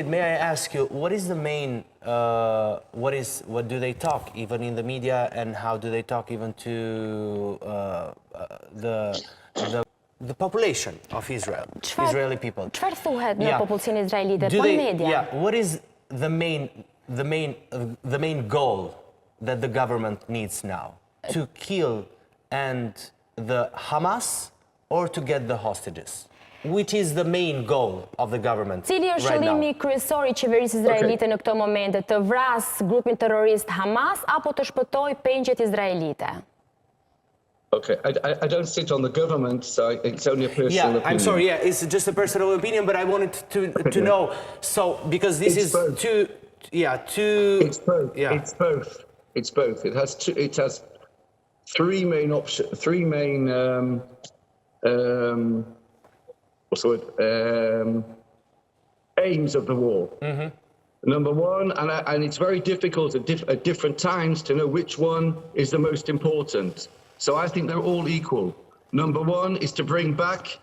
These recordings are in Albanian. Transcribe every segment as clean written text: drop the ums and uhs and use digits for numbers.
May I ask you, what is the main, what do they talk even in the media, and how do they talk even to the population of Israel, Israeli people? Çfarë thuhet në popullsinë izraelite po në media? Yeah, what is the main goal that the government needs now? To kill the Hamas or to get the hostages? Which is the main goal of the government? Cili është qëllimi kryesor I qeverisë izraelite në këto momente, të vras grupin terrorist Hamas apo të shpëtoj pengjet izraelite? Okay, I don't sit on the government, so it's only a personal opinion. I'm sorry, it's just a personal opinion, but I wanted to know, so, because this is too... It's both. Yeah. It's both. It's both. It has three main options, aims of the war. Number one, and it's very difficult at different times to know which one is the most important. So I think they're all equal. Number one is to bring back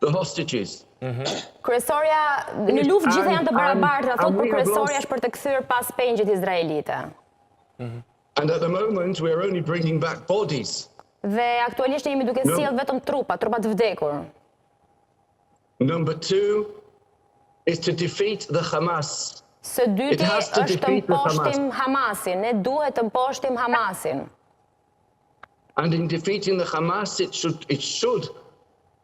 the hostages. Kryesorja, në luftë gjithë janë të barabarta, thotë, por kryesorja është për të kthyer pas pengjet izraelite. And at the moment we are only bringing back bodies. Dhe aktualisht jemi duke sjell vetëm trupa të vdekur. Number two is to defeat the Hamas. Së dyti është të mposhtim Hamasin. Ne duhet të mposhtim Hamasin. And in defeating the Hamas, it should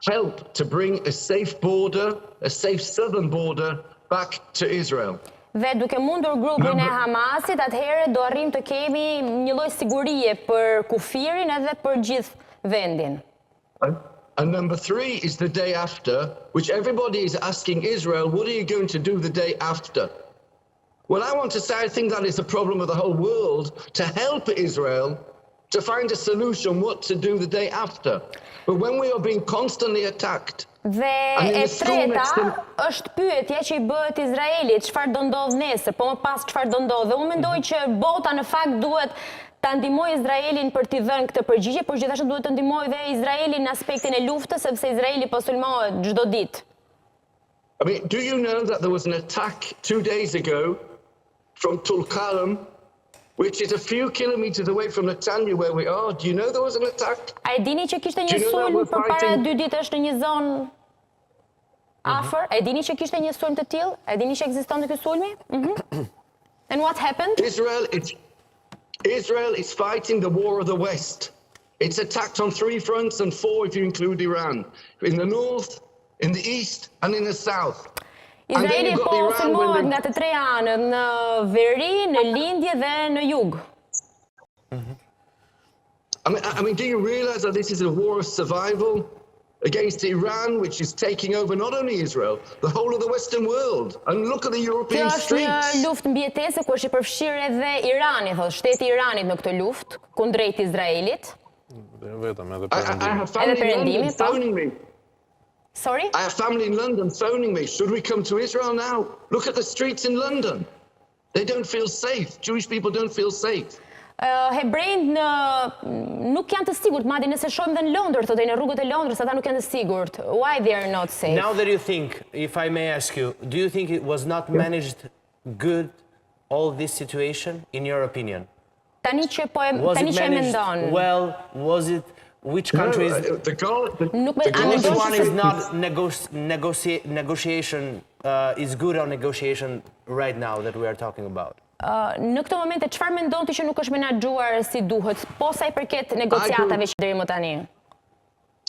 help to bring a safe border, a safe southern border, back to Israel. Dhe duke mundur grupin e Hamasit, atëherë do arrim të kemi një lloj sigurie për kufirin edhe për gjithë vendin. And number three is the day after, which everybody is asking Israel, what are you going to do the day after? Well, I want to say I think that is a problem of the whole world, to help Israel to find a solution what to do the day after. But when we are being constantly attacked... Dhe e treta është pyetja që I bëhet Izraelit, çfarë do ndodh nesër, po më pas çfarë do ndodh. Dhe unë mendoj që bota në fakt duhet ta ndihmojë Izraelin për t'i dhënë këtë përgjigje, por gjithashtu duhet të ndihmojë dhe Izraelin në aspektin e luftës, sepse Izraeli po sulmohet çdo ditë. I mean, do you know that there was an attack 2 days ago from Tulkarm, which is a few kilometers away from Netanya where we are? Do you know there was an attack? A e dini që kishte një sulm përpara 2 ditësh në një zonë afër? A e dini që kishte një sulm të tillë? A e dini që ekzistonte ky sulmi? And what happened? Israel is fighting the war of the West. It's attacked on 3 fronts and 4 if you include Iran. In the north, in the east and in the south. Izraeli po sulmohet nga të tre anët, në veri, në lindje dhe në jug. I mean, do you realize that this is a war of survival against Iran, which is taking over not only Israel, the whole of the Western world? And look at the European streets. Kjo është një luftë mbijetese ku është I përfshirë edhe Irani, thotë, shteti I Iranit në këtë luftë kundrejt Izraelit. I have family in London phoning me. Sorry? I have family in London phoning me. Should we come to Israel now? Look at the streets in London. They don't feel safe. Jewish people don't feel safe. Hebrejt nuk janë të sigurt, madje nëse shohim dhe në Londër, thotë në rrugët e Londrës, ata nuk janë të sigurt. Why they are not safe? Now that you think, if I may ask you, do you think it was not managed good, all this situation, in your opinion? Tani që e mendon. Well, was it... Which countries? The one is not negotiation, is good on negotiation right now that we are talking about. Në këtë moment çfarë mendon ti që nuk është menaxhuar si duhet, posa I përket negociatave që deri më tani?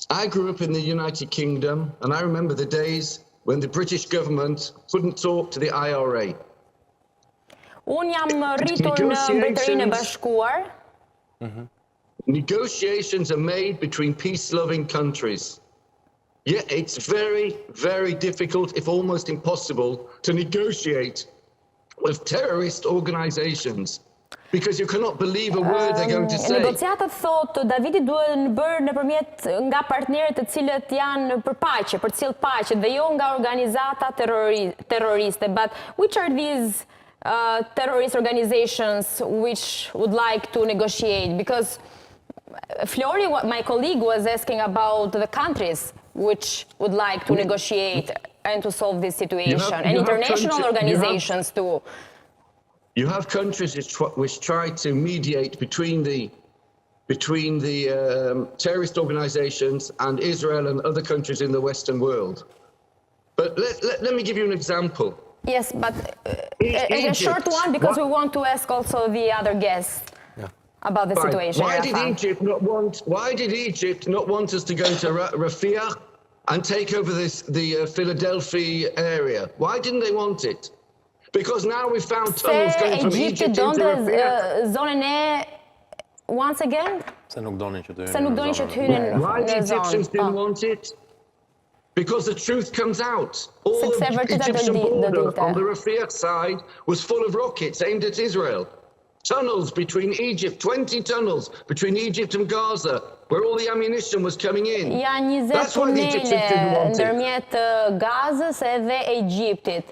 I grew up in the United Kingdom and I remember the days when the British government couldn't talk to the IRA. Unë jam rritur në Mbretërinë e Bashkuar. Negotiations are made between peace-loving countries. Yeah, it's very, very difficult, if almost impossible, to negotiate with terrorist organizations because you cannot believe a word they're going to say. Negociatat thotë Davidi duhet bërë nëpërmjet nga partnerët të cilët janë për paqe, për të sjellë paqe dhe jo nga organizata terroriste. But which are these terrorist organizations which would like to negotiate? Because Flori, my colleague, was asking about the countries which would like to negotiate and to solve this situation, you and have international organizations too. You have countries which try to mediate between the terrorist organizations and Israel and other countries in the Western world. But let me give you an example. Yes, but a short one, because we want to ask also the other guests about the situation. Why did Egypt not want us to go to Rafah and take over the Philadelphia area? Why didn't they want it? Because now we found tunnels going from Egypt into Rafah. Zonën e once again? Se nuk donin që të hynin në Why the Egyptians didn't want it? Because the truth comes out. All the Egyptian border on the Rafah side was full of rockets aimed at Israel. Tunnels between Egypt, 20 tunnels between Egypt and Gaza, where all the ammunition was coming in. Janë 20 tunele ndërmjet Gazës edhe Egjiptit.